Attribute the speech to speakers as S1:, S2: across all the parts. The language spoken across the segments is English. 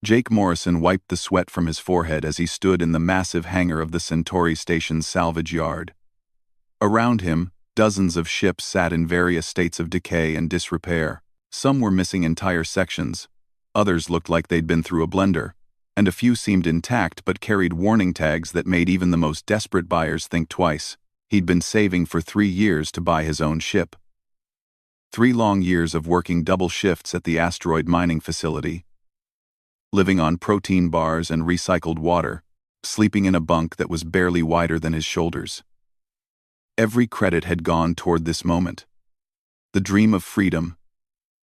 S1: Jake Morrison wiped the sweat from his forehead as he stood in the massive hangar of the Centauri station's salvage yard. Around him, dozens of ships sat in various states of decay and disrepair. Some were missing entire sections, others looked like they'd been through a blender, and a few seemed intact but carried warning tags that made even the most desperate buyers think twice. He'd been saving for 3 years to buy his own ship. 3 long years of working double shifts at the asteroid mining facility, living on protein bars and recycled water, sleeping in a bunk that was barely wider than his shoulders. Every credit had gone toward this moment. The dream of freedom,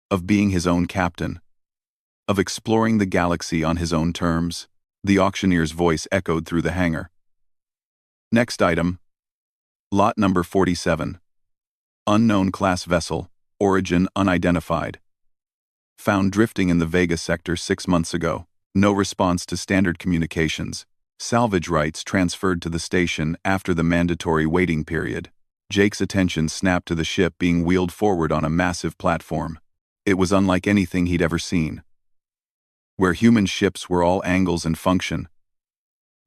S1: of being his own captain, of exploring the galaxy on his own terms. The auctioneer's voice echoed through the hangar. Next item. Lot number 47. Unknown class vessel, origin unidentified. Found drifting in the Vega sector 6 months ago. No response to standard communications. Salvage rights transferred to the station after the mandatory waiting period. Jake's attention snapped to the ship being wheeled forward on a massive platform. It was unlike anything he'd ever seen. Where human ships were all angles and function,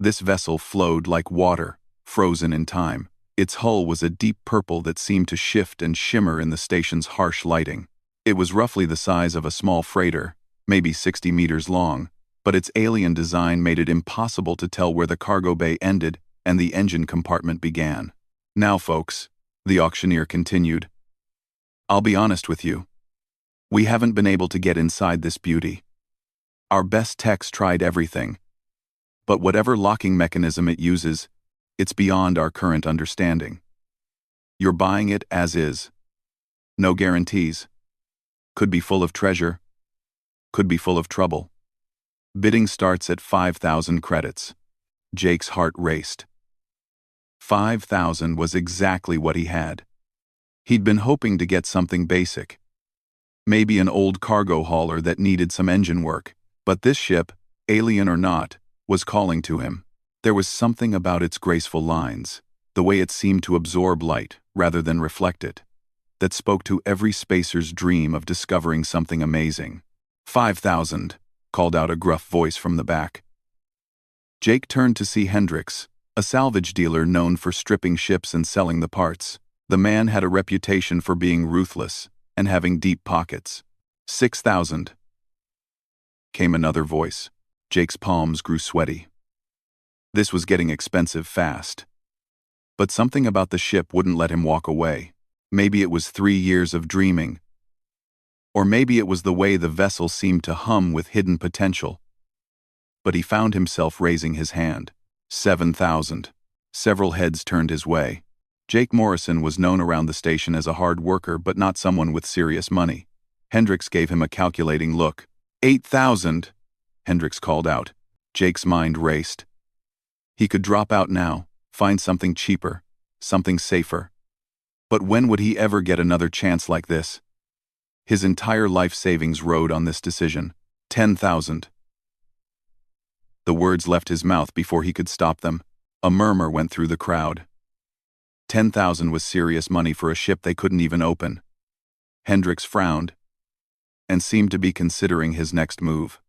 S1: this vessel flowed like water, frozen in time. Its hull was a deep purple that seemed to shift and shimmer in the station's harsh lighting. It was roughly the size of a small freighter, maybe 60 meters long, but its alien design made it impossible to tell where the cargo bay ended and the engine compartment began. Now, folks, the auctioneer continued, I'll be honest with you. We haven't been able to get inside this beauty. Our best techs tried everything. But whatever locking mechanism it uses, it's beyond our current understanding. You're buying it as is. No guarantees. Could be full of treasure. Could be full of trouble. Bidding starts at 5,000 credits. Jake's heart raced. 5,000 was exactly what he had. He'd been hoping to get something basic. Maybe an old cargo hauler that needed some engine work. But this ship, alien or not, was calling to him. There was something about its graceful lines, the way it seemed to absorb light rather than reflect it, that spoke to every spacer's dream of discovering something amazing. 5,000, called out a gruff voice from the back. Jake turned to see Hendricks, a salvage dealer known for stripping ships and selling the parts. The man had a reputation for being ruthless and having deep pockets. 6,000. Came another voice. Jake's palms grew sweaty. This was getting expensive fast. But something about the ship wouldn't let him walk away. Maybe it was 3 years of dreaming. Or maybe it was the way the vessel seemed to hum with hidden potential. But he found himself raising his hand. 7,000. Several heads turned his way. Jake Morrison was known around the station as a hard worker but not someone with serious money. Hendricks gave him a calculating look. 8,000, Hendricks called out. Jake's mind raced. He could drop out now, find something cheaper, something safer. But when would he ever get another chance like this? His entire life savings rode on this decision. 10,000. The words left his mouth before he could stop them. A murmur went through the crowd. 10,000 was serious money for a ship they couldn't even open. Hendricks frowned and seemed to be considering his next move.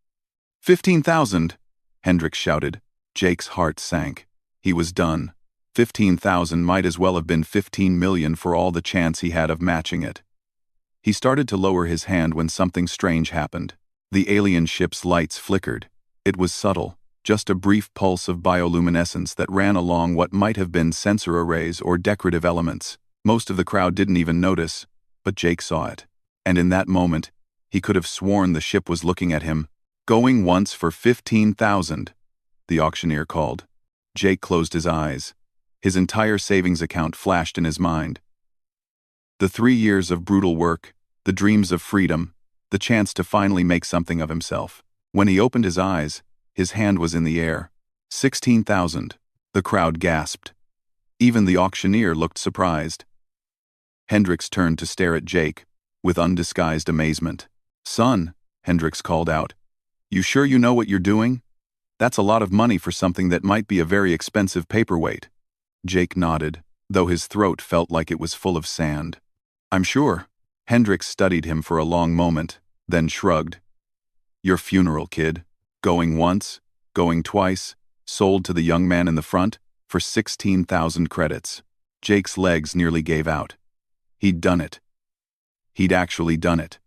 S1: 15,000, Hendricks shouted. Jake's heart sank. He was done. 15,000 might as well have been 15 million for all the chance he had of matching it. He started to lower his hand when something strange happened. The alien ship's lights flickered. It was subtle, just a brief pulse of bioluminescence that ran along what might have been sensor arrays or decorative elements. Most of the crowd didn't even notice, but Jake saw it. And in that moment, he could have sworn the ship was looking at him. Going once for 15,000, the auctioneer called. Jake closed his eyes. His entire savings account flashed in his mind. The 3 years of brutal work, the dreams of freedom, the chance to finally make something of himself. When he opened his eyes, his hand was in the air. 16,000. The crowd gasped. Even the auctioneer looked surprised. Hendricks turned to stare at Jake, with undisguised amazement. Son, Hendricks called out. You sure you know what you're doing? That's a lot of money for something that might be a very expensive paperweight. Jake nodded, though his throat felt like it was full of sand. I'm sure. Hendricks studied him for a long moment, then shrugged. Your funeral, kid. Going once, going twice, sold to the young man in the front for 16,000 credits. Jake's legs nearly gave out. He'd done it. He'd actually done it.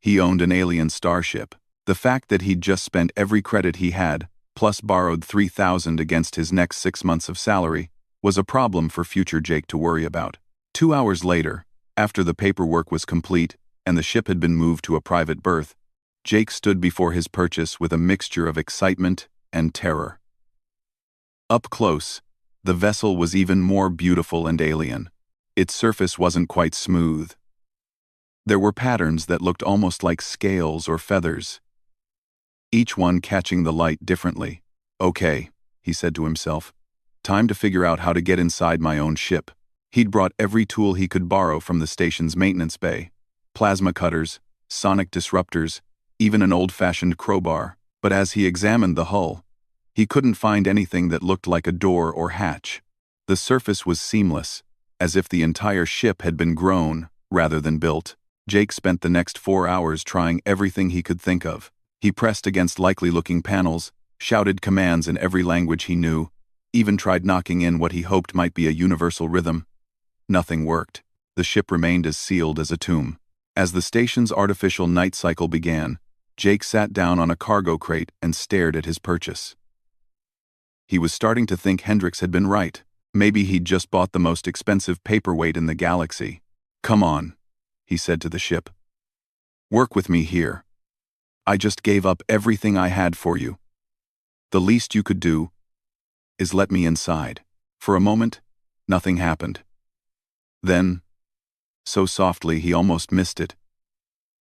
S1: He owned an alien starship. The fact that he'd just spent every credit he had, plus borrowed 3,000 against his next 6 months of salary, was a problem for future Jake to worry about. 2 hours later, after the paperwork was complete and the ship had been moved to a private berth, Jake stood before his purchase with a mixture of excitement and terror. Up close, the vessel was even more beautiful and alien. Its surface wasn't quite smooth. There were patterns that looked almost like scales or feathers, each one catching the light differently. Okay, he said to himself. Time to figure out how to get inside my own ship. He'd brought every tool he could borrow from the station's maintenance bay. Plasma cutters, sonic disruptors, even an old-fashioned crowbar. But as he examined the hull, he couldn't find anything that looked like a door or hatch. The surface was seamless, as if the entire ship had been grown rather than built. Jake spent the next 4 hours trying everything he could think of. He pressed against likely-looking panels, shouted commands in every language he knew, even tried knocking in what he hoped might be a universal rhythm. Nothing worked. The ship remained as sealed as a tomb. As the station's artificial night cycle began, Jake sat down on a cargo crate and stared at his purchase. He was starting to think Hendricks had been right. Maybe he'd just bought the most expensive paperweight in the galaxy. Come on, he said to the ship. Work with me here. I just gave up everything I had for you. The least you could do is let me inside. For a moment, nothing happened. Then, so softly he almost missed it,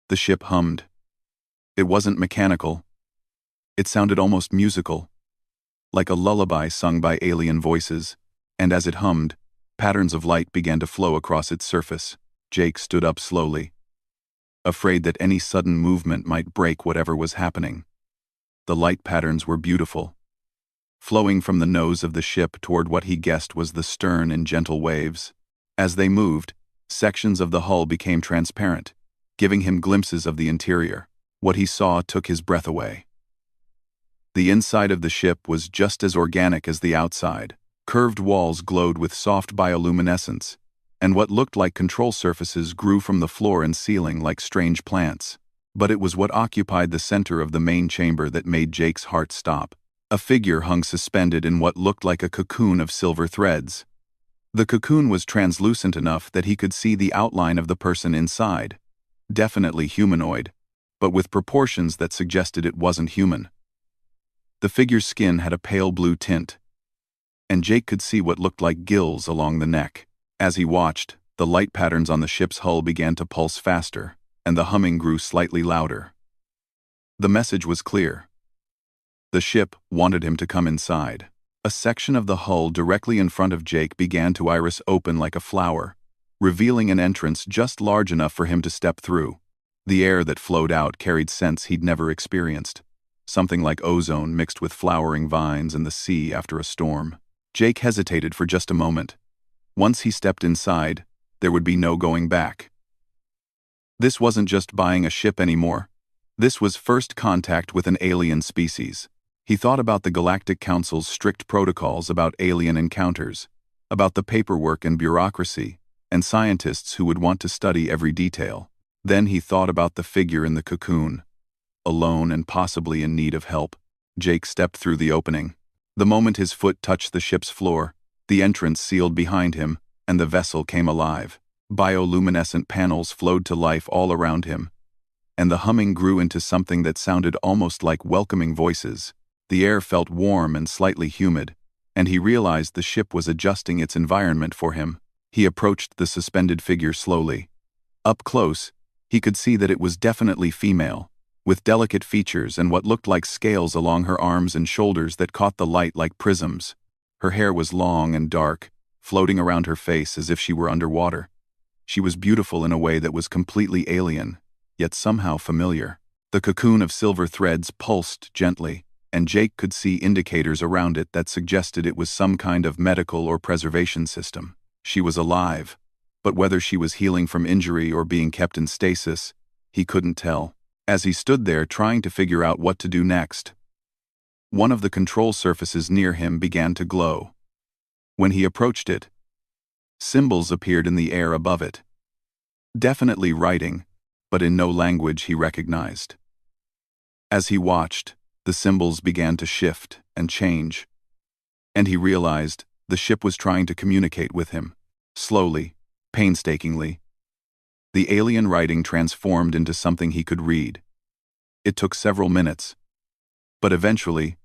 S1: the ship hummed. It wasn't mechanical. It sounded almost musical, like a lullaby sung by alien voices, and as it hummed, patterns of light began to flow across its surface. Jake stood up slowly, afraid that any sudden movement might break whatever was happening. The light patterns were beautiful, flowing from the nose of the ship toward what he guessed was the stern in gentle waves. As they moved, sections of the hull became transparent, giving him glimpses of the interior. What he saw took his breath away. The inside of the ship was just as organic as the outside. Curved walls glowed with soft bioluminescence, and what looked like control surfaces grew from the floor and ceiling like strange plants. But it was what occupied the center of the main chamber that made Jake's heart stop. A figure hung suspended in what looked like a cocoon of silver threads. The cocoon was translucent enough that he could see the outline of the person inside. Definitely humanoid, but with proportions that suggested it wasn't human. The figure's skin had a pale blue tint, and Jake could see what looked like gills along the neck. As he watched, the light patterns on the ship's hull began to pulse faster, and the humming grew slightly louder. The message was clear. The ship wanted him to come inside. A section of the hull directly in front of Jake began to iris open like a flower, revealing an entrance just large enough for him to step through. The air that flowed out carried scents he'd never experienced, something like ozone mixed with flowering vines and the sea after a storm. Jake hesitated for just a moment. Once he stepped inside, there would be no going back. This wasn't just buying a ship anymore. This was first contact with an alien species. He thought about the Galactic Council's strict protocols about alien encounters, about the paperwork and bureaucracy, and scientists who would want to study every detail. Then he thought about the figure in the cocoon, alone and possibly in need of help. Jake stepped through the opening. The moment his foot touched the ship's floor, the entrance sealed behind him, and the vessel came alive. Bioluminescent panels flowed to life all around him, and the humming grew into something that sounded almost like welcoming voices. The air felt warm and slightly humid, and he realized the ship was adjusting its environment for him. He approached the suspended figure slowly. Up close, he could see that it was definitely female, with delicate features and what looked like scales along her arms and shoulders that caught the light like prisms. Her hair was long and dark, floating around her face as if she were underwater. She was beautiful in a way that was completely alien, yet somehow familiar. The cocoon of silver threads pulsed gently, and Jake could see indicators around it that suggested it was some kind of medical or preservation system. She was alive, but whether she was healing from injury or being kept in stasis, he couldn't tell. As he stood there trying to figure out what to do next, One of the control surfaces near him began to glow. When he approached it, symbols appeared in the air above it. Definitely writing, but in no language he recognized. As he watched, the symbols began to shift and change, and he realized the ship was trying to communicate with him. Slowly, painstakingly, the alien writing transformed into something he could read. It took several minutes, but eventually,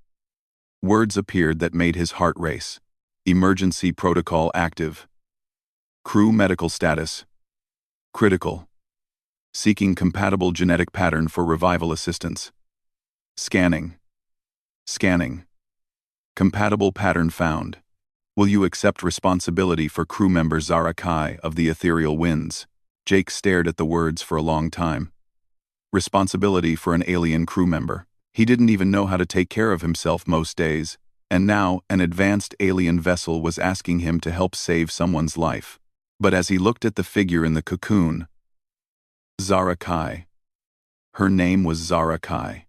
S1: words appeared that made his heart race. Emergency protocol active. Crew medical status. Critical. Seeking compatible genetic pattern for revival assistance. Scanning. Scanning. Compatible pattern found. Will you accept responsibility for crew member Zara Kai of the Ethereal Winds? Jake stared at the words for a long time. Responsibility for an alien crew member. He didn't even know how to take care of himself most days, and now an advanced alien vessel was asking him to help save someone's life. But as he looked at the figure in the cocoon, Zara Kai. Her name was Zara Kai.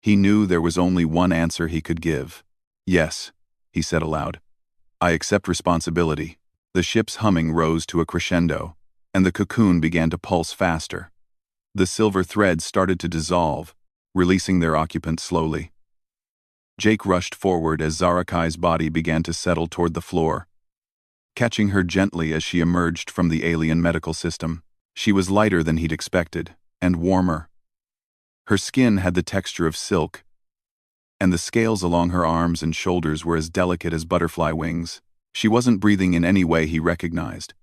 S1: He knew there was only one answer he could give. Yes, he said aloud. I accept responsibility. The ship's humming rose to a crescendo, and the cocoon began to pulse faster. The silver threads started to dissolve, releasing their occupant slowly. Jake rushed forward as Zara Kai's body began to settle toward the floor, catching her gently as she emerged from the alien medical system. She was lighter than he'd expected, and warmer. Her skin had the texture of silk, and the scales along her arms and shoulders were as delicate as butterfly wings. She wasn't breathing in any way he recognized,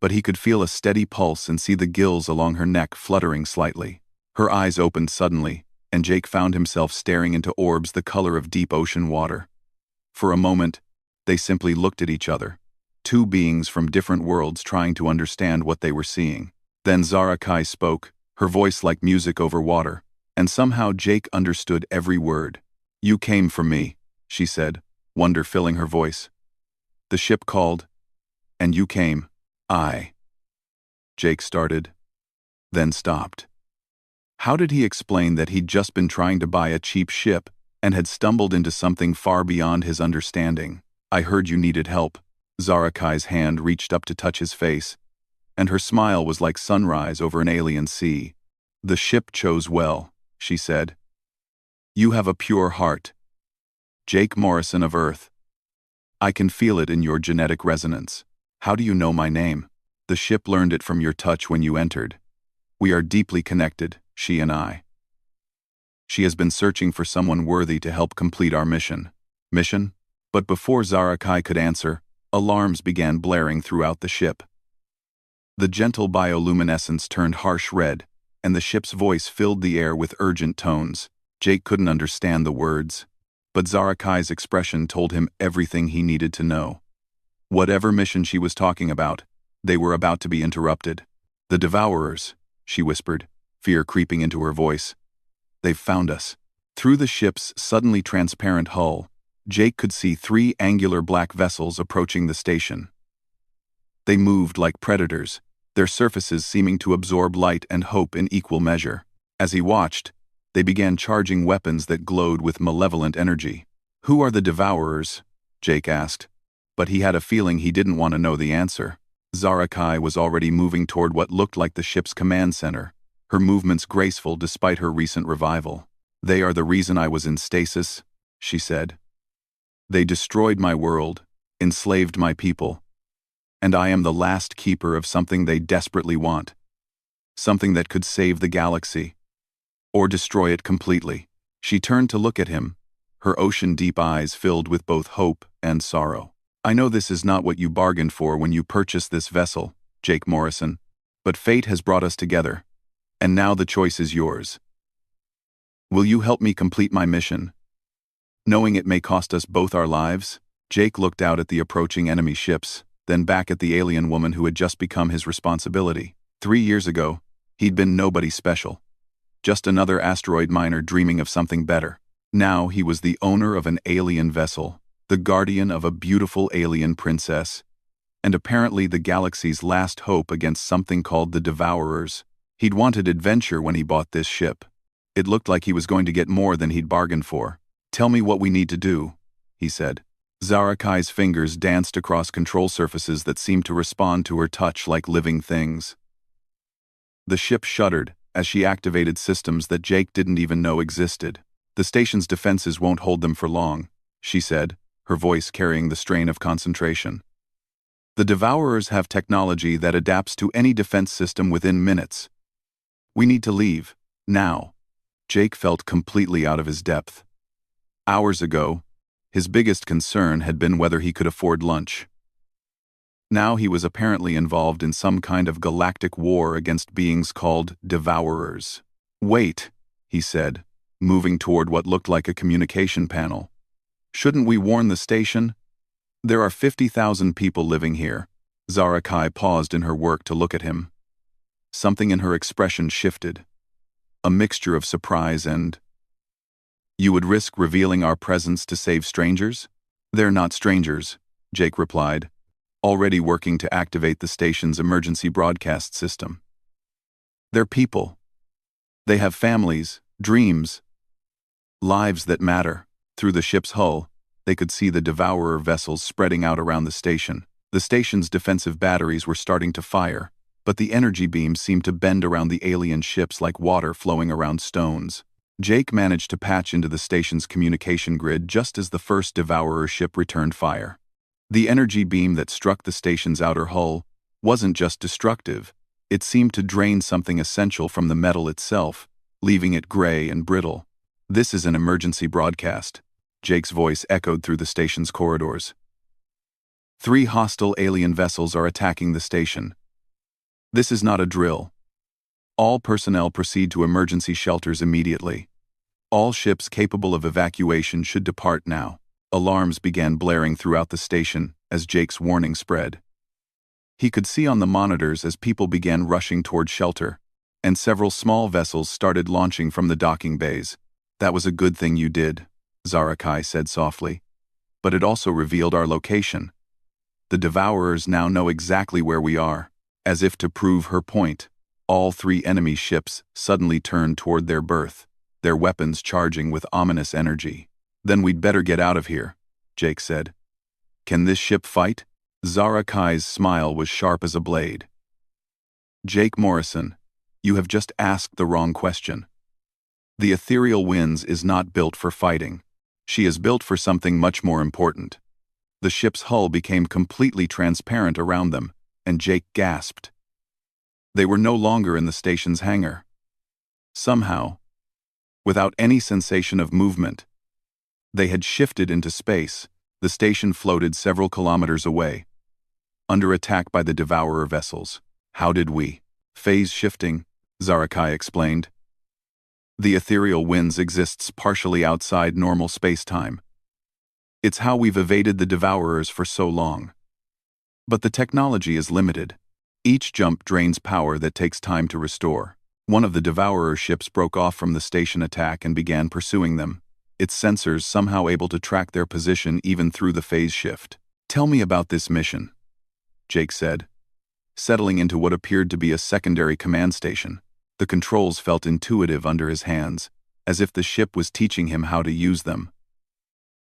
S1: but he could feel a steady pulse and see the gills along her neck fluttering slightly. Her eyes opened suddenly, and Jake found himself staring into orbs the color of deep ocean water. For a moment, they simply looked at each other, two beings from different worlds trying to understand what they were seeing. Then Zara Kai spoke, her voice like music over water, and somehow Jake understood every word. You came for me, she said, wonder filling her voice. The ship called, and you came. Jake started, then stopped. How did he explain that he'd just been trying to buy a cheap ship and had stumbled into something far beyond his understanding? I heard you needed help. Zara Kai's hand reached up to touch his face, and her smile was like sunrise over an alien sea. The ship chose well, she said. You have a pure heart. Jake Morrison of Earth. I can feel it in your genetic resonance. How do you know my name? The ship learned it from your touch when you entered. We are deeply connected, she and I. She has been searching for someone worthy to help complete our mission. Mission? But before Zara Kai could answer, alarms began blaring throughout the ship. The gentle bioluminescence turned harsh red, and the ship's voice filled the air with urgent tones. Jake couldn't understand the words, but Zara Kai's expression told him everything he needed to know. Whatever mission she was talking about, they were about to be interrupted. The Devourers, she whispered, fear creeping into her voice. They've found us. Through the ship's suddenly transparent hull, Jake could see three angular black vessels approaching the station. They moved like predators, their surfaces seeming to absorb light and hope in equal measure. As he watched, they began charging weapons that glowed with malevolent energy. Who are the Devourers? Jake asked, but he had a feeling he didn't want to know the answer. Zara Kai was already moving toward what looked like the ship's command center, her movements graceful despite her recent revival. They are the reason I was in stasis, she said. They destroyed my world, enslaved my people, and I am the last keeper of something they desperately want. Something that could save the galaxy, or destroy it completely. She turned to look at him, her ocean-deep eyes filled with both hope and sorrow. I know this is not what you bargained for when you purchased this vessel, Jake Morrison, but fate has brought us together, and now the choice is yours. Will you help me complete my mission? Knowing it may cost us both our lives, Jake looked out at the approaching enemy ships, then back at the alien woman who had just become his responsibility. 3 years ago, he'd been nobody special. Just another asteroid miner dreaming of something better. Now he was the owner of an alien vessel, the guardian of a beautiful alien princess, and apparently the galaxy's last hope against something called the Devourers. He'd wanted adventure when he bought this ship. It looked like he was going to get more than he'd bargained for. Tell me what we need to do, he said. Zarakai's fingers danced across control surfaces that seemed to respond to her touch like living things. The ship shuddered as she activated systems that Jake didn't even know existed. The station's defenses won't hold them for long, she said, her voice carrying the strain of concentration. The Devourers have technology that adapts to any defense system within minutes. We need to leave, now. Jake felt completely out of his depth. Hours ago, his biggest concern had been whether he could afford lunch. Now he was apparently involved in some kind of galactic war against beings called Devourers. Wait, he said, moving toward what looked like a communication panel. Shouldn't we warn the station? There are 50,000 people living here. Zarakai paused in her work to look at him. Something in her expression shifted. A mixture of surprise and... You would risk revealing our presence to save strangers? They're not strangers, Jake replied, already working to activate the station's emergency broadcast system. They're people. They have families, dreams, lives that matter. Through the ship's hull, they could see the Devourer vessels spreading out around the station. The station's defensive batteries were starting to fire, but the energy beams seemed to bend around the alien ships like water flowing around stones. Jake managed to patch into the station's communication grid just as the first Devourer ship returned fire. The energy beam that struck the station's outer hull wasn't just destructive, it seemed to drain something essential from the metal itself, leaving it gray and brittle. This is an emergency broadcast, Jake's voice echoed through the station's corridors. 3 hostile alien vessels are attacking the station. This is not a drill. All personnel proceed to emergency shelters immediately. All ships capable of evacuation should depart now. Alarms began blaring throughout the station as Jake's warning spread. He could see on the monitors as people began rushing toward shelter, and several small vessels started launching from the docking bays. That was a good thing you did, Zarakai said softly. But it also revealed our location. The Devourers now know exactly where we are. As if to prove her point, all 3 enemy ships suddenly turned toward their berth, their weapons charging with ominous energy. Then we'd better get out of here, Jake said. Can this ship fight? Zarakai's smile was sharp as a blade. Jake Morrison, you have just asked the wrong question. The Ethereal Winds is not built for fighting. She is built for something much more important. The ship's hull became completely transparent around them, and Jake gasped. They were no longer in the station's hangar. Somehow, without any sensation of movement, they had shifted into space. The station floated several kilometers away, under attack by the Devourer vessels. How did we? Phase shifting, Zarakai explained. The Ethereal Winds exists partially outside normal space-time. It's how we've evaded the Devourers for so long. But the technology is limited. Each jump drains power that takes time to restore. One of the Devourer ships broke off from the station attack and began pursuing them, its sensors somehow able to track their position even through the phase shift. Tell me about this mission, Jake said, settling into what appeared to be a secondary command station. The controls felt intuitive under his hands, as if the ship was teaching him how to use them.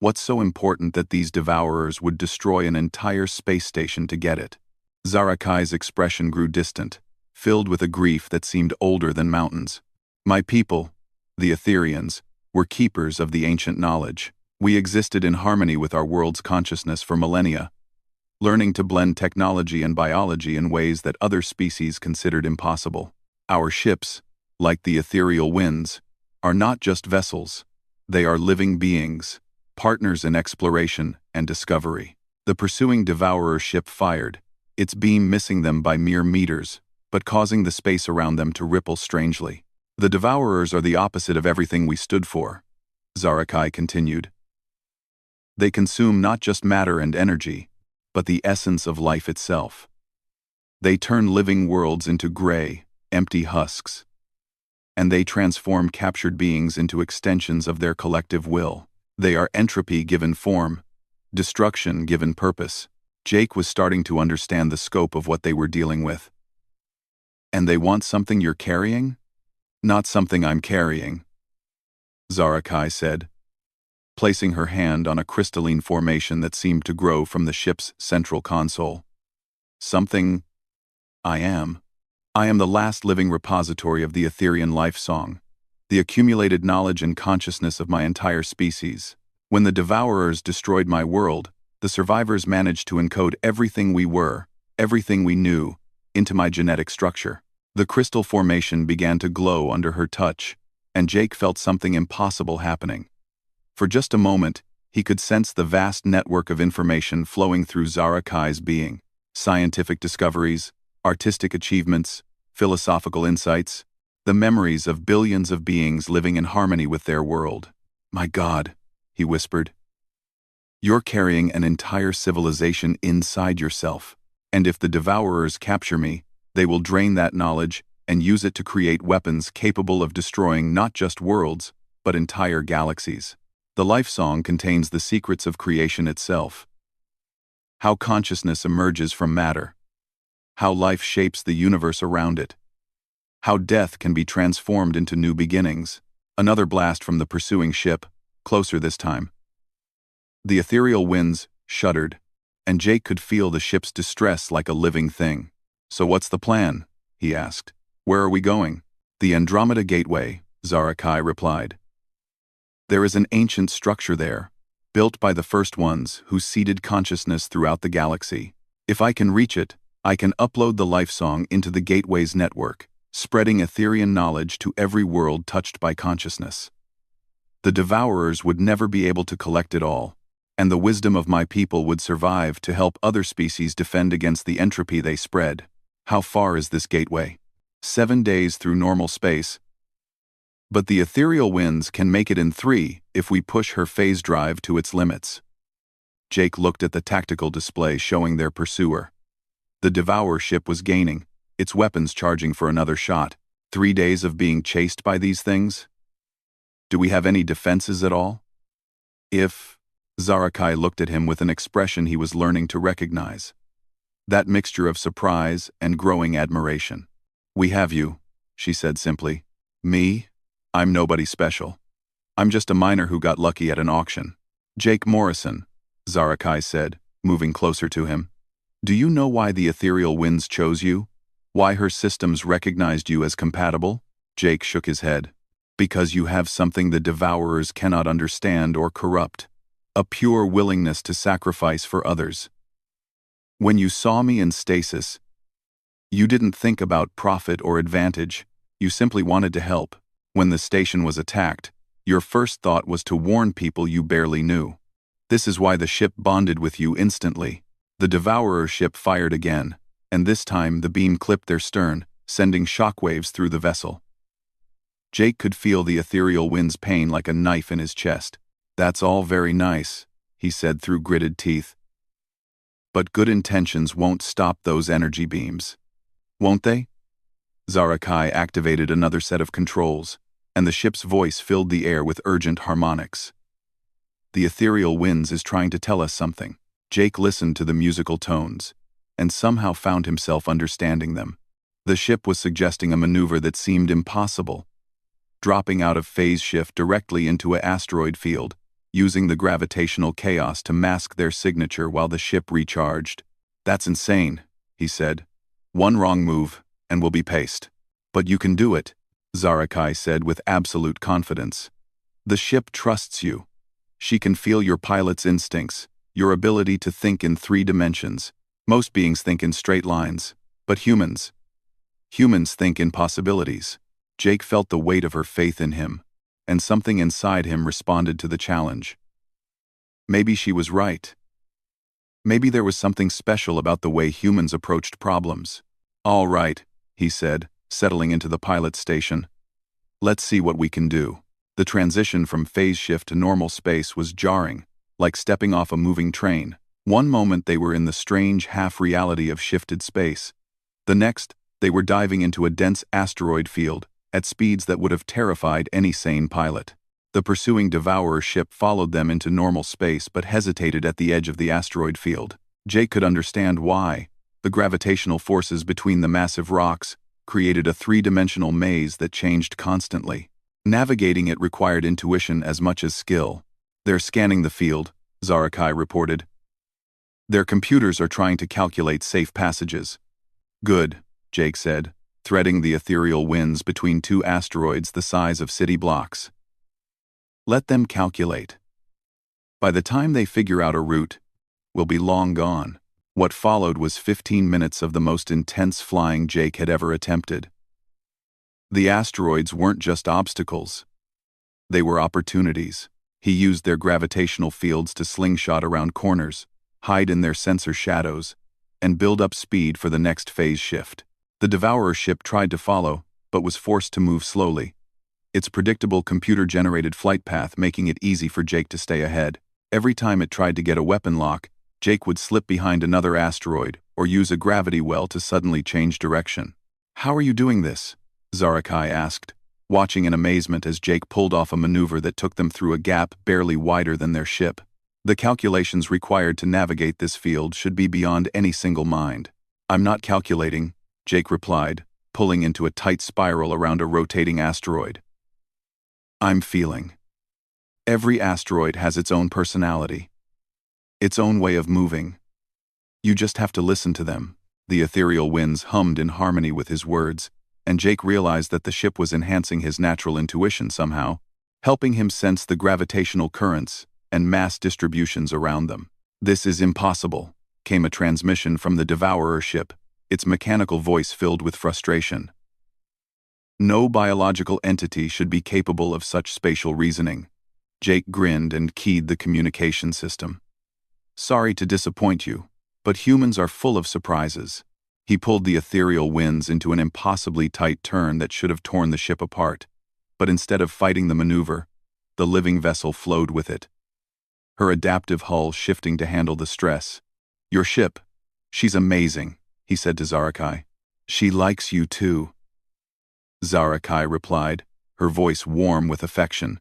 S1: What's so important that these Devourers would destroy an entire space station to get it? Zarakai's expression grew distant, filled with a grief that seemed older than mountains. My people, the Etherians, were keepers of the ancient knowledge. We existed in harmony with our world's consciousness for millennia, learning to blend technology and biology in ways that other species considered impossible. Our ships, like the Ethereal Winds, are not just vessels. They are living beings, partners in exploration and discovery. The pursuing Devourer ship fired, its beam missing them by mere meters, but causing the space around them to ripple strangely. The Devourers are the opposite of everything we stood for, Zarakai continued. They consume not just matter and energy, but the essence of life itself. They turn living worlds into gray, empty husks, and they transform captured beings into extensions of their collective will. They are entropy given form, destruction given purpose. Jake was starting to understand the scope of what they were dealing with. And they want something you're carrying? Not something I'm carrying, Zarakai said, placing her hand on a crystalline formation that seemed to grow from the ship's central console. Something. I am. I am the last living repository of the Etherian life song, the accumulated knowledge and consciousness of my entire species. When the Devourers destroyed my world, the survivors managed to encode everything we were, everything we knew, into my genetic structure. The crystal formation began to glow under her touch, and Jake felt something impossible happening. For just a moment, he could sense the vast network of information flowing through Zarakai's being. Scientific discoveries, artistic achievements, philosophical insights, the memories of billions of beings living in harmony with their world. "My God," he whispered. "You're carrying an entire civilization inside yourself, and if the Devourers capture me, they will drain that knowledge and use it to create weapons capable of destroying not just worlds, but entire galaxies." The life song contains the secrets of creation itself. How consciousness emerges from matter. How life shapes the universe around it. How death can be transformed into new beginnings. Another blast from the pursuing ship, closer this time. The ethereal winds shuddered, and Jake could feel the ship's distress like a living thing. "So what's the plan?" he asked. "Where are we going?" "The Andromeda Gateway," Zarakai replied. "There is an ancient structure there, built by the first ones who seeded consciousness throughout the galaxy. If I can reach it, I can upload the life song into the Gateway's network, spreading Etherian knowledge to every world touched by consciousness. The Devourers would never be able to collect it all, and the wisdom of my people would survive to help other species defend against the entropy they spread." "How far is this gateway?" 7 days through normal space. "But the ethereal winds can make it in 3 if we push her phase drive to its limits." Jake looked at the tactical display showing their pursuer. The Devourer ship was gaining, its weapons charging for another shot. 3 days of being chased by these things? Do we have any defenses at all? If... Zarakai looked at him with an expression he was learning to recognize. That mixture of surprise and growing admiration. "We have you," she said simply. "Me? I'm nobody special. I'm just a miner who got lucky at an auction." "Jake Morrison," Zarakai said, moving closer to him. "Do you know why the ethereal winds chose you? Why her systems recognized you as compatible?" Jake shook his head. "Because you have something the Devourers cannot understand or corrupt. A pure willingness to sacrifice for others. When you saw me in stasis, you didn't think about profit or advantage, you simply wanted to help. When the station was attacked, your first thought was to warn people you barely knew. This is why the ship bonded with you instantly." The Devourer ship fired again, and this time the beam clipped their stern, sending shockwaves through the vessel. Jake could feel the ethereal wind's pain like a knife in his chest. "That's all very nice," he said through gritted teeth. "But good intentions won't stop those energy beams. Won't they?" Zarakai activated another set of controls, and the ship's voice filled the air with urgent harmonics. "The ethereal winds is trying to tell us something." Jake listened to the musical tones, and somehow found himself understanding them. The ship was suggesting a maneuver that seemed impossible. Dropping out of phase shift directly into an asteroid field, using the gravitational chaos to mask their signature while the ship recharged. "That's insane," he said. "One wrong move, and we'll be paced." "But you can do it," Zarakai said with absolute confidence. "The ship trusts you. She can feel your pilot's instincts, your ability to think in 3 dimensions. Most beings think in straight lines, but humans think in possibilities." Jake felt the weight of her faith in him, and something inside him responded to the challenge. Maybe she was right. Maybe there was something special about the way humans approached problems. "All right," he said, settling into the pilot station. "Let's see what we can do." The transition from phase shift to normal space was jarring, like stepping off a moving train. One moment they were in the strange half-reality of shifted space. The next, they were diving into a dense asteroid field, at speeds that would have terrified any sane pilot. The pursuing Devourer ship followed them into normal space but hesitated at the edge of the asteroid field. Jake could understand why. The gravitational forces between the massive rocks created a 3-dimensional maze that changed constantly. Navigating it required intuition as much as skill. They're scanning the field, Zarakai reported. Their computers are trying to calculate safe passages. Good, Jake said, threading the ethereal winds between two asteroids the size of city blocks. Let them calculate. By the time they figure out a route, we'll be long gone. What followed was 15 minutes of the most intense flying Jake had ever attempted. The asteroids weren't just obstacles. They were opportunities. He used their gravitational fields to slingshot around corners, hide in their sensor shadows, and build up speed for the next phase shift. The Devourer ship tried to follow, but was forced to move slowly, its predictable computer-generated flight path making it easy for Jake to stay ahead. Every time it tried to get a weapon lock, Jake would slip behind another asteroid or use a gravity well to suddenly change direction. How are you doing this? Zarakai asked, watching in amazement as Jake pulled off a maneuver that took them through a gap barely wider than their ship. The calculations required to navigate this field should be beyond any single mind. I'm not calculating, Jake replied, pulling into a tight spiral around a rotating asteroid. I'm feeling. Every asteroid has its own personality, its own way of moving. You just have to listen to them. The ethereal winds hummed in harmony with his words, and Jake realized that the ship was enhancing his natural intuition somehow, helping him sense the gravitational currents and mass distributions around them. This is impossible, came a transmission from the Devourer ship, its mechanical voice filled with frustration. No biological entity should be capable of such spatial reasoning. Jake grinned and keyed the communication system. Sorry to disappoint you, but humans are full of surprises. He pulled the ethereal winds into an impossibly tight turn that should have torn the ship apart, but instead of fighting the maneuver, the living vessel flowed with it, her adaptive hull shifting to handle the stress. Your ship, she's amazing, he said to Zarakai. She likes you too. Zarakai replied, her voice warm with affection.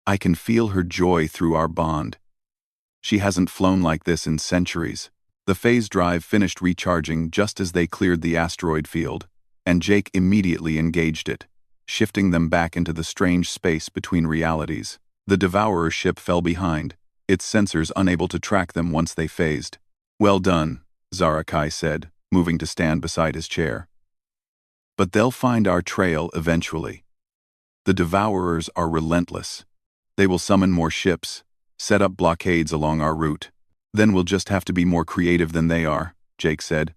S1: I can feel her joy through our bond. She hasn't flown like this in centuries. The phase drive finished recharging just as they cleared the asteroid field, and Jake immediately engaged it, shifting them back into the strange space between realities. The Devourer ship fell behind, its sensors unable to track them once they phased. Well done, Zarakai said, moving to stand beside his chair. But they'll find our trail eventually. The Devourers are relentless. They will summon more ships, set up blockades along our route. Then we'll just have to be more creative than they are, Jake said.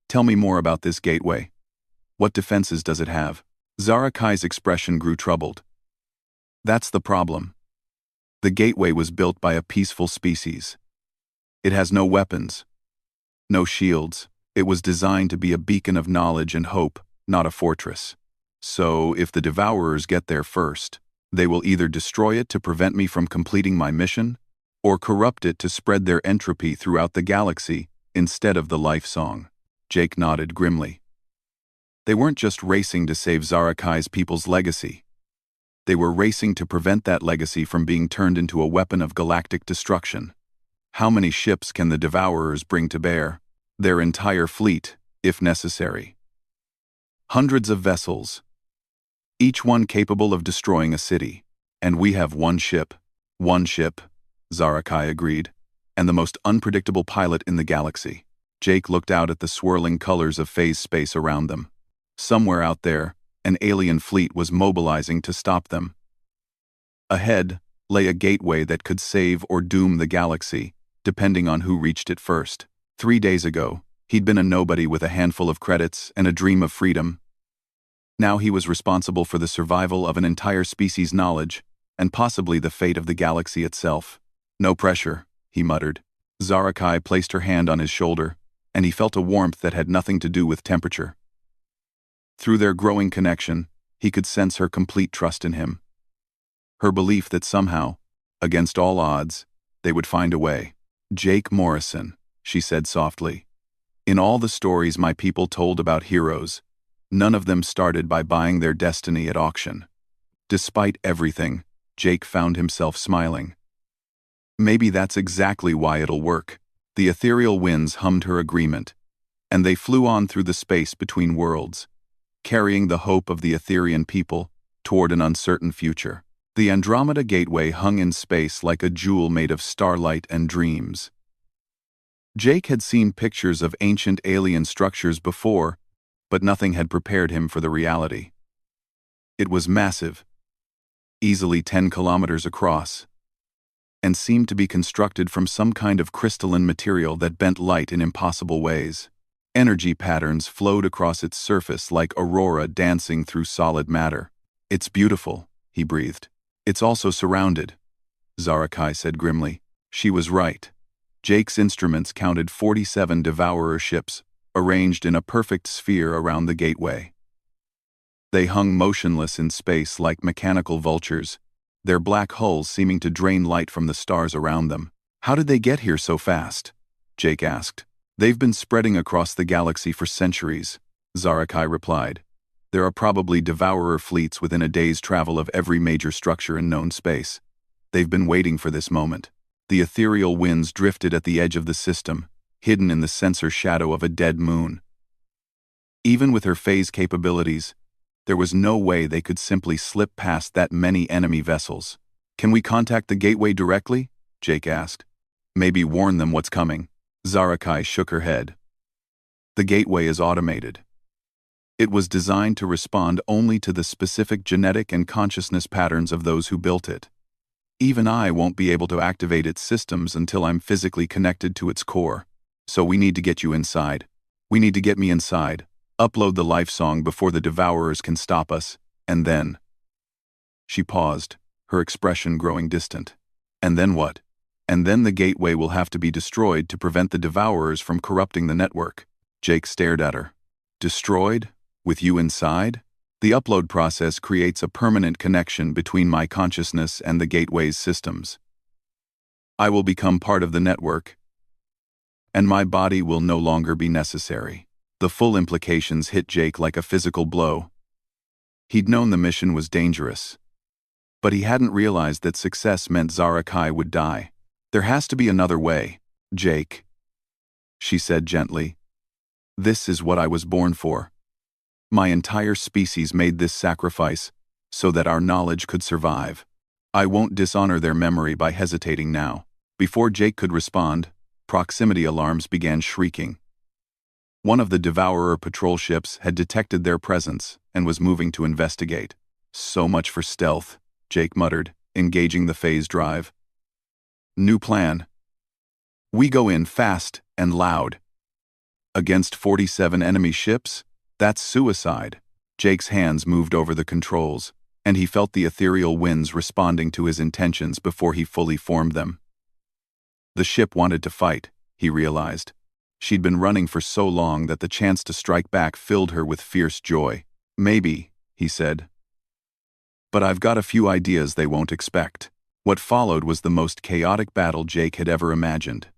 S1: Tell me more about this gateway. What defenses does it have? Zarakai's expression grew troubled. That's the problem. The gateway was built by a peaceful species. It has no weapons, no shields. It was designed to be a beacon of knowledge and hope, not a fortress. So, if the Devourers get there first, they will either destroy it to prevent me from completing my mission, or corrupt it to spread their entropy throughout the galaxy instead of the life song. Jake nodded grimly. They weren't just racing to save Zarakai's people's legacy. They were racing to prevent that legacy from being turned into a weapon of galactic destruction. How many ships can the Devourers bring to bear? Their entire fleet, if necessary. Hundreds of vessels, each one capable of destroying a city. And we have one ship, Zarakai agreed, and the most unpredictable pilot in the galaxy. Jake looked out at the swirling colors of phase space around them. Somewhere out there, an alien fleet was mobilizing to stop them. Ahead lay a gateway that could save or doom the galaxy, depending on who reached it first. 3 days ago, he'd been a nobody with a handful of credits and a dream of freedom. Now he was responsible for the survival of an entire species' knowledge, and possibly the fate of the galaxy itself. No pressure, he muttered. Zarakai placed her hand on his shoulder, and he felt a warmth that had nothing to do with temperature. Through their growing connection, he could sense her complete trust in him. Her belief that somehow, against all odds, they would find a way. Jake Morrison, she said softly. In all the stories my people told about heroes, none of them started by buying their destiny at auction. Despite everything, Jake found himself smiling. Maybe that's exactly why it'll work. The ethereal winds hummed her agreement, and they flew on through the space between worlds, carrying the hope of the Etherian people toward an uncertain future. The Andromeda Gateway hung in space like a jewel made of starlight and dreams. Jake had seen pictures of ancient alien structures before, but nothing had prepared him for the reality. It was massive, easily 10 kilometers across, and seemed to be constructed from some kind of crystalline material that bent light in impossible ways. Energy patterns flowed across its surface like aurora dancing through solid matter. "It's beautiful," he breathed. "It's also surrounded," Zarakai said grimly. She was right. Jake's instruments counted 47 Devourer ships, arranged in a perfect sphere around the gateway. They hung motionless in space like mechanical vultures, their black hulls seeming to drain light from the stars around them. "How did they get here so fast?" Jake asked. "They've been spreading across the galaxy for centuries," Zarakai replied. "There are probably Devourer fleets within a day's travel of every major structure in known space. They've been waiting for this moment." The ethereal winds drifted at the edge of the system, hidden in the sensor shadow of a dead moon. Even with her phase capabilities, there was no way they could simply slip past that many enemy vessels. "Can we contact the gateway directly?" Jake asked. "Maybe warn them what's coming." Zarakai shook her head. "The gateway is automated. It was designed to respond only to the specific genetic and consciousness patterns of those who built it. Even I won't be able to activate its systems until I'm physically connected to its core. So we need to get you inside. We need to get me inside. Upload the life song before the Devourers can stop us, and then..." She paused, her expression growing distant. "And then what?" "And then the gateway will have to be destroyed to prevent the Devourers from corrupting the network." Jake stared at her. "Destroyed? With you inside?" "The upload process creates a permanent connection between my consciousness and the gateway's systems. I will become part of the network, and my body will no longer be necessary." The full implications hit Jake like a physical blow. He'd known the mission was dangerous, but he hadn't realized that success meant Zarakai would die. "There has to be another way, Jake," she said gently. "This is what I was born for. My entire species made this sacrifice so that our knowledge could survive. I won't dishonor their memory by hesitating now." Before Jake could respond, proximity alarms began shrieking. One of the Devourer patrol ships had detected their presence and was moving to investigate. "So much for stealth," Jake muttered, engaging the phase drive. "New plan. We go in fast and loud. Against 47 enemy ships? That's suicide." Jake's hands moved over the controls, and he felt the ethereal winds responding to his intentions before he fully formed them. The ship wanted to fight, he realized. She'd been running for so long that the chance to strike back filled her with fierce joy. "Maybe," he said. "But I've got a few ideas they won't expect." What followed was the most chaotic battle Jake had ever imagined.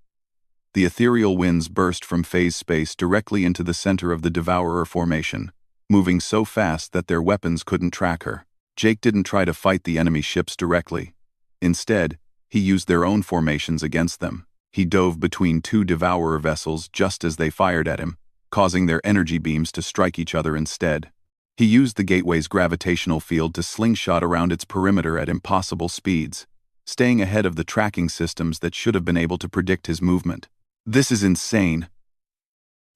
S1: The ethereal winds burst from phase space directly into the center of the Devourer formation, moving so fast that their weapons couldn't track her. Jake didn't try to fight the enemy ships directly. Instead, he used their own formations against them. He dove between two Devourer vessels just as they fired at him, causing their energy beams to strike each other instead. He used the gateway's gravitational field to slingshot around its perimeter at impossible speeds, staying ahead of the tracking systems that should have been able to predict his movement. "This is insane,"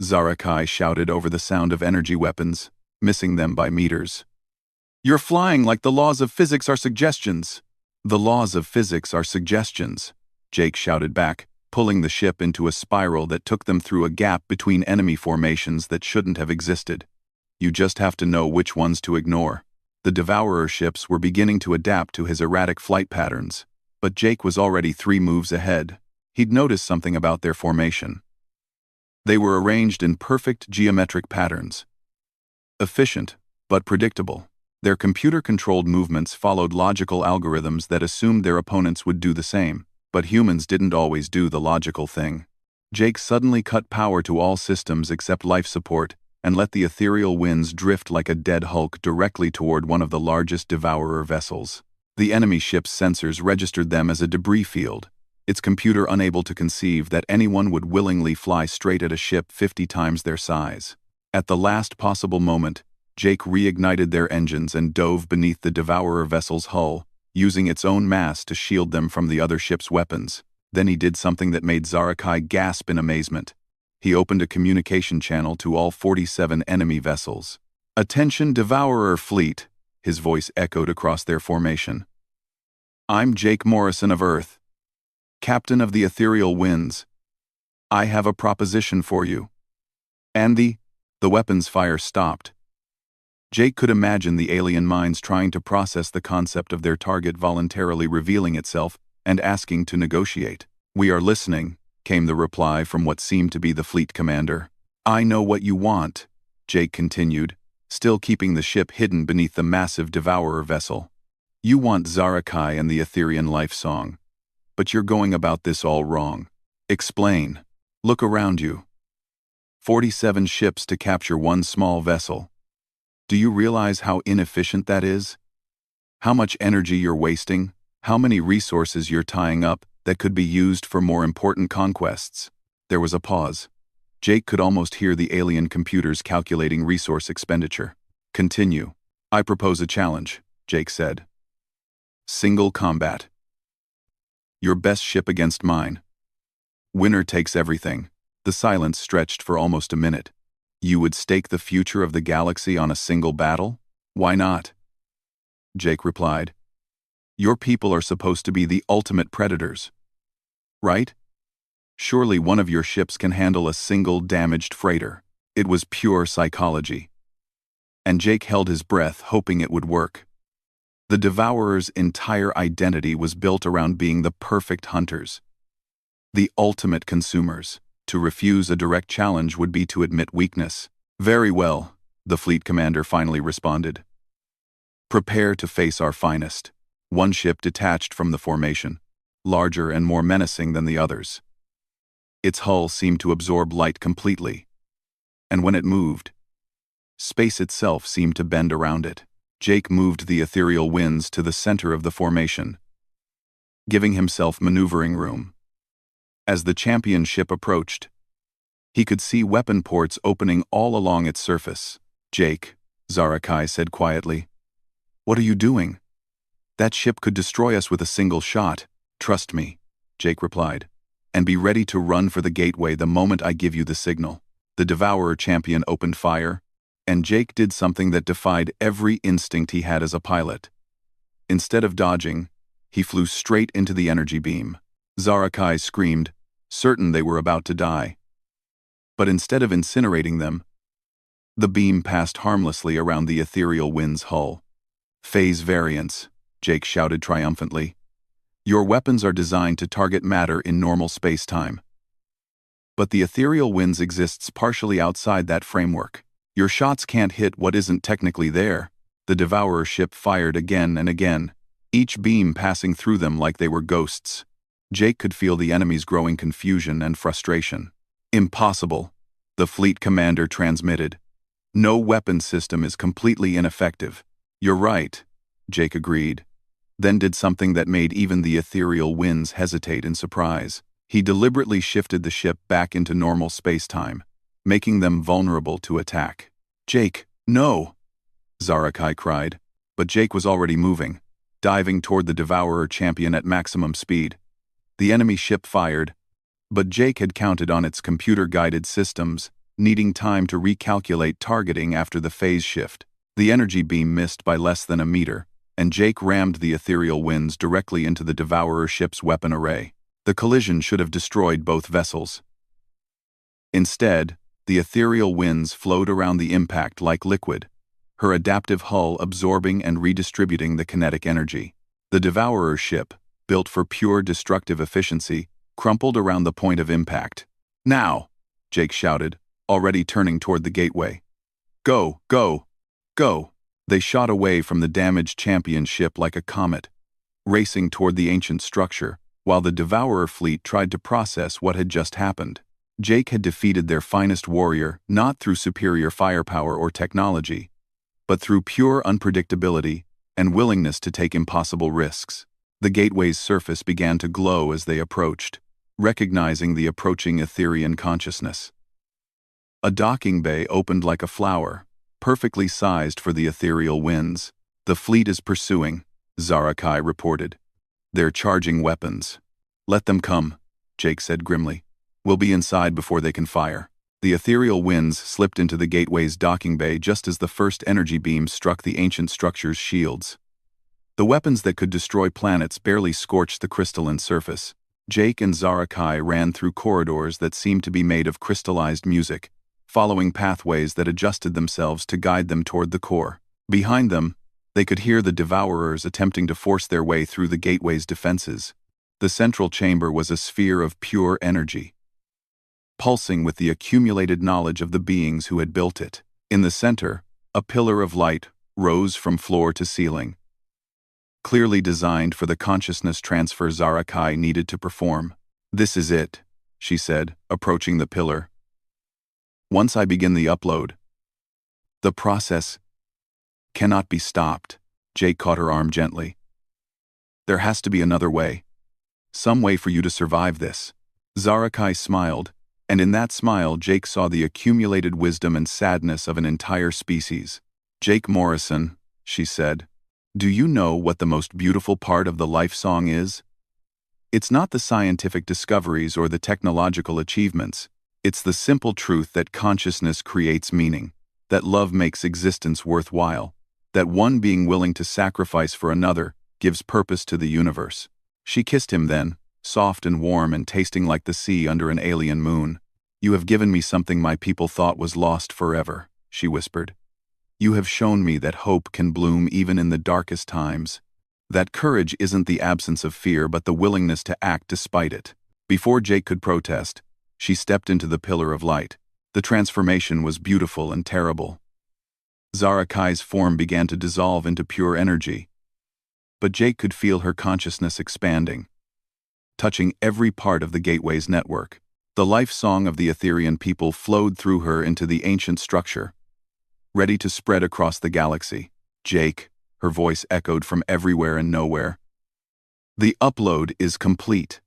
S1: Zarakai shouted over the sound of energy weapons, missing them by meters. "You're flying like the laws of physics are suggestions." "The laws of physics are suggestions," Jake shouted back, pulling the ship into a spiral that took them through a gap between enemy formations that shouldn't have existed. "You just have to know which ones to ignore." The Devourer ships were beginning to adapt to his erratic flight patterns, but Jake was already 3 moves ahead. He'd noticed something about their formation. They were arranged in perfect geometric patterns. Efficient, but predictable. Their computer-controlled movements followed logical algorithms that assumed their opponents would do the same. But humans didn't always do the logical thing. Jake suddenly cut power to all systems except life support and let the ethereal winds drift like a dead hulk directly toward one of the largest Devourer vessels. The enemy ship's sensors registered them as a debris field, its computer unable to conceive that anyone would willingly fly straight at a ship 50 times their size. At the last possible moment, Jake reignited their engines and dove beneath the Devourer vessel's hull, using its own mass to shield them from the other ship's weapons. Then he did something that made Zarakai gasp in amazement. He opened a communication channel to all 47 enemy vessels. "Attention, Devourer Fleet," his voice echoed across their formation. "I'm Jake Morrison of Earth, Captain of the Ethereal Winds. I have a proposition for you." And the weapon's fire stopped. Jake could imagine the alien minds trying to process the concept of their target voluntarily revealing itself and asking to negotiate. "We are listening," came the reply from what seemed to be the fleet commander. "I know what you want," Jake continued, still keeping the ship hidden beneath the massive Devourer vessel. "You want Zarakai and the Etherean life song. But you're going about this all wrong. Explain. Look around you. 47 ships to capture one small vessel. Do you realize how inefficient that is? How much energy you're wasting? How many resources you're tying up that could be used for more important conquests?" There was a pause. Jake could almost hear the alien computers calculating resource expenditure. "Continue. I propose a challenge," Jake said. "Single combat. Your best ship against mine. Winner takes everything." The silence stretched for almost a minute. "You would stake the future of the galaxy on a single battle? Why not?" Jake replied. "Your people are supposed to be the ultimate predators. Right? Surely one of your ships can handle a single damaged freighter." It was pure psychology. And Jake held his breath, hoping it would work. The Devourer's entire identity was built around being the perfect hunters. The ultimate consumers. To refuse a direct challenge would be to admit weakness. "Very well," the fleet commander finally responded. "Prepare to face our finest." One ship detached from the formation, larger and more menacing than the others. Its hull seemed to absorb light completely. And when it moved, space itself seemed to bend around it. Jake moved the ethereal winds to the center of the formation, giving himself maneuvering room. As the champion ship approached, he could see weapon ports opening all along its surface. "Jake," Zarakai said quietly, "what are you doing? That ship could destroy us with a single shot." "Trust me," Jake replied, "and be ready to run for the gateway the moment I give you the signal." The Devourer champion opened fire, and Jake did something that defied every instinct he had as a pilot. Instead of dodging, he flew straight into the energy beam. Zarakai screamed, certain they were about to die. But instead of incinerating them, the beam passed harmlessly around the ethereal wind's hull. "Phase variance," Jake shouted triumphantly. "Your weapons are designed to target matter in normal space-time. But the ethereal winds exists partially outside that framework. Your shots can't hit what isn't technically there." The Devourer ship fired again and again, each beam passing through them like they were ghosts. Jake could feel the enemy's growing confusion and frustration. "Impossible," the fleet commander transmitted. "No weapon system is completely ineffective." "You're right," Jake agreed, then did something that made even the ethereal winds hesitate in surprise. He deliberately shifted the ship back into normal space-time, making them vulnerable to attack. "Jake, no!" Zarakai cried, but Jake was already moving, diving toward the Devourer champion at maximum speed. The enemy ship fired, but Jake had counted on its computer-guided systems, needing time to recalculate targeting after the phase shift. The energy beam missed by less than a meter, and Jake rammed the ethereal winds directly into the Devourer ship's weapon array. The collision should have destroyed both vessels. Instead, the ethereal winds flowed around the impact like liquid, her adaptive hull absorbing and redistributing the kinetic energy. The Devourer ship, built for pure destructive efficiency, crumpled around the point of impact. "Now!" Jake shouted, already turning toward the gateway. "Go, go, go!" They shot away from the damaged champion ship like a comet, racing toward the ancient structure, while the Devourer fleet tried to process what had just happened. Jake had defeated their finest warrior not through superior firepower or technology, but through pure unpredictability and willingness to take impossible risks. The gateway's surface began to glow as they approached, recognizing the approaching Etherean consciousness. A docking bay opened like a flower, perfectly sized for the ethereal winds. "The fleet is pursuing," Zarakai reported. They're charging weapons. Let them come, Jake said grimly. We'll be inside before they can fire. The ethereal winds slipped into the gateway's docking bay just as the first energy beam struck the ancient structure's shields. The weapons that could destroy planets barely scorched the crystalline surface. Jake and Zarakai ran through corridors that seemed to be made of crystallized music, following pathways that adjusted themselves to guide them toward the core. Behind them, they could hear the Devourers attempting to force their way through the gateway's defenses. The central chamber was a sphere of pure energy, pulsing with the accumulated knowledge of the beings who had built it. In the center, a pillar of light rose from floor to ceiling, clearly designed for the consciousness transfer Zarakai needed to perform. This is it, she said, approaching the pillar. Once I begin the upload, the process cannot be stopped. Jake caught her arm gently. There has to be another way. Some way for you to survive this. Zarakai smiled, and in that smile Jake saw the accumulated wisdom and sadness of an entire species. Jake Morrison, she said, do you know what the most beautiful part of the life song is? It's not the scientific discoveries or the technological achievements. It's the simple truth that consciousness creates meaning, that love makes existence worthwhile, that one being willing to sacrifice for another gives purpose to the universe. She kissed him then, soft and warm and tasting like the sea under an alien moon. You have given me something my people thought was lost forever, she whispered. You have shown me that hope can bloom even in the darkest times. That courage isn't the absence of fear but the willingness to act despite it. Before Jake could protest, she stepped into the pillar of light. The transformation was beautiful and terrible. Zarakai's form began to dissolve into pure energy, but Jake could feel her consciousness expanding, touching every part of the gateway's network. The life song of the Etherian people flowed through her into the ancient structure, ready to spread across the galaxy. Jake, her voice echoed from everywhere and nowhere. The upload is complete,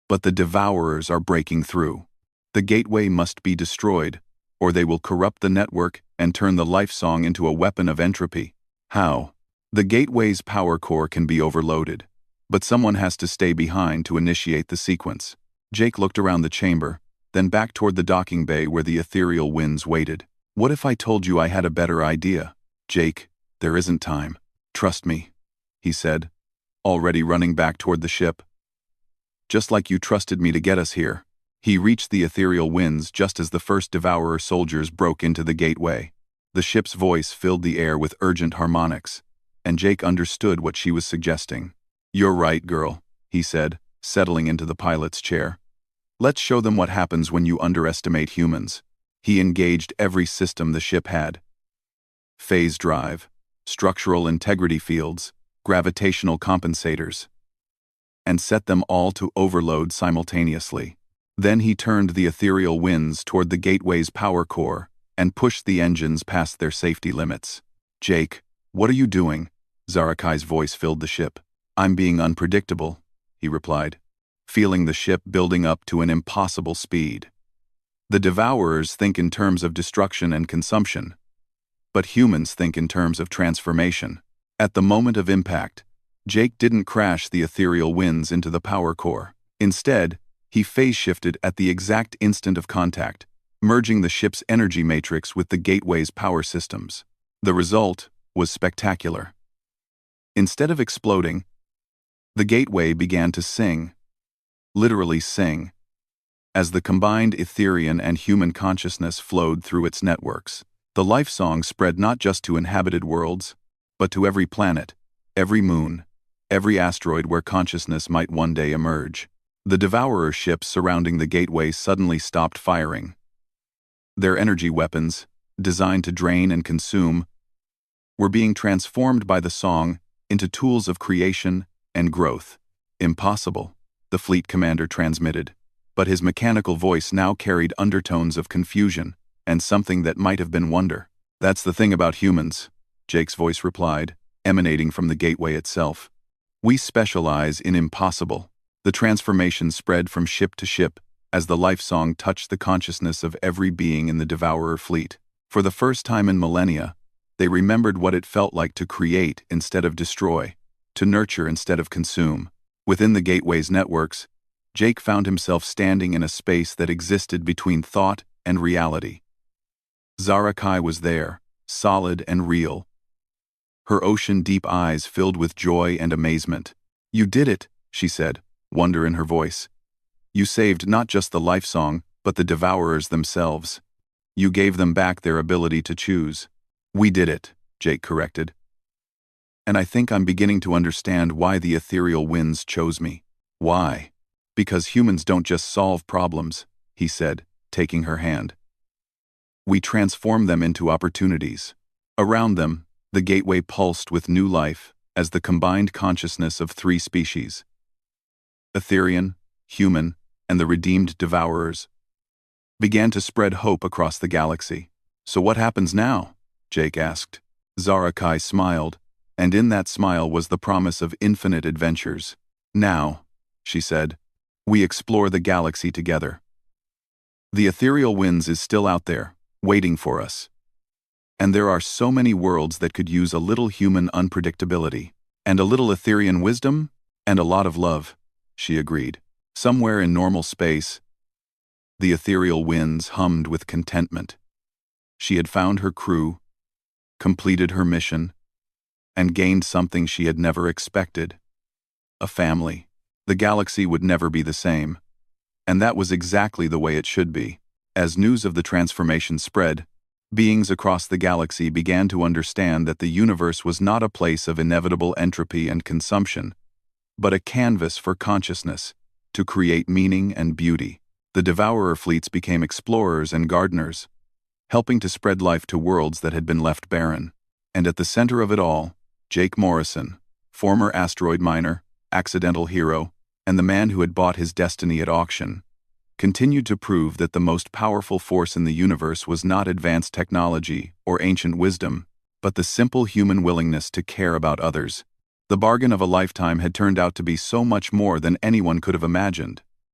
S1: but the Devourers are breaking through. The gateway must be destroyed, or they will corrupt the network and turn the life song into a weapon of entropy. How? The gateway's power core can be overloaded, but someone has to stay behind to initiate the sequence. Jake looked around the chamber, then back toward the docking bay where the ethereal winds waited. What if I told you I had a better idea? Jake, there isn't time. Trust me, he said, already running back toward the ship. Just like you trusted me to get us here. He reached the ethereal winds just as the first Devourer soldiers broke into the gateway. The ship's voice filled the air with urgent harmonics, and Jake understood what she was suggesting. You're right, girl, he said, settling into the pilot's chair. Let's show them what happens when you underestimate humans. He engaged every system the ship had. Phase drive, structural integrity fields, gravitational compensators, and set them all to overload simultaneously. Then he turned the ethereal winds toward the gateway's power core and pushed the engines past their safety limits. Jake, what are you doing? Zarakai's voice filled the ship. I'm being unpredictable, he replied, feeling the ship building up to an impossible speed. The Devourers think in terms of destruction and consumption, but humans think in terms of transformation. At the moment of impact, Jake didn't crash the ethereal winds into the power core. Instead, he phase-shifted at the exact instant of contact, merging the ship's energy matrix with the gateway's power systems. The result was spectacular. Instead of exploding, the gateway began to sing, literally sing, as the combined Etherian and human consciousness flowed through its networks. The life song spread not just to inhabited worlds, but to every planet, every moon, every asteroid where consciousness might one day emerge. The Devourer ships surrounding the gateway suddenly stopped firing. Their energy weapons, designed to drain and consume, were being transformed by the song into tools of creation and growth. Impossible, the fleet commander transmitted, but his mechanical voice now carried undertones of confusion and something that might have been wonder. That's the thing about humans, Jake's voice replied, emanating from the gateway itself. We specialize in impossible. The transformation spread from ship to ship as the life song touched the consciousness of every being in the Devourer fleet. For the first time in millennia, they remembered what it felt like to create instead of destroy, to nurture instead of consume. Within the Gateway's networks, Jake found himself standing in a space that existed between thought and reality. Zarakai was there, solid and real. Her ocean-deep eyes filled with joy and amazement. "You did it," she said, wonder in her voice. "You saved not just the life song, but the devourers themselves. You gave them back their ability to choose." "We did it," Jake corrected. "And I think I'm beginning to understand why the ethereal winds chose me." "Why?" "Because humans don't just solve problems," he said, taking her hand. "We transform them into opportunities." Around them, the Gateway pulsed with new life as the combined consciousness of three species: Etherian, human, and the redeemed devourers began to spread hope across the galaxy. "So what happens now?" Jake asked. Zarakai smiled, and in that smile was the promise of infinite adventures. "Now," she said, "we explore the galaxy together. The ethereal winds is still out there, waiting for us. And there are so many worlds that could use a little human unpredictability, and a little Etherian wisdom, and a lot of love," she agreed. Somewhere in normal space, the ethereal winds hummed with contentment. She had found her crew, completed her mission, and gained something she had never expected: a family. The galaxy would never be the same, and that was exactly the way it should be. As news of the transformation spread, beings across the galaxy began to understand that the universe was not a place of inevitable entropy and consumption, but a canvas for consciousness, to create meaning and beauty. The devourer fleets became explorers and gardeners, helping to spread life to worlds that had been left barren. And at the center of it all, Jake Morrison, former asteroid miner, accidental hero, and the man who had bought his destiny at auction, continued to prove that the most powerful force in the universe was not advanced technology or ancient wisdom, but the simple human willingness to care about others. The bargain of a lifetime had turned out to be so much more than anyone could have imagined.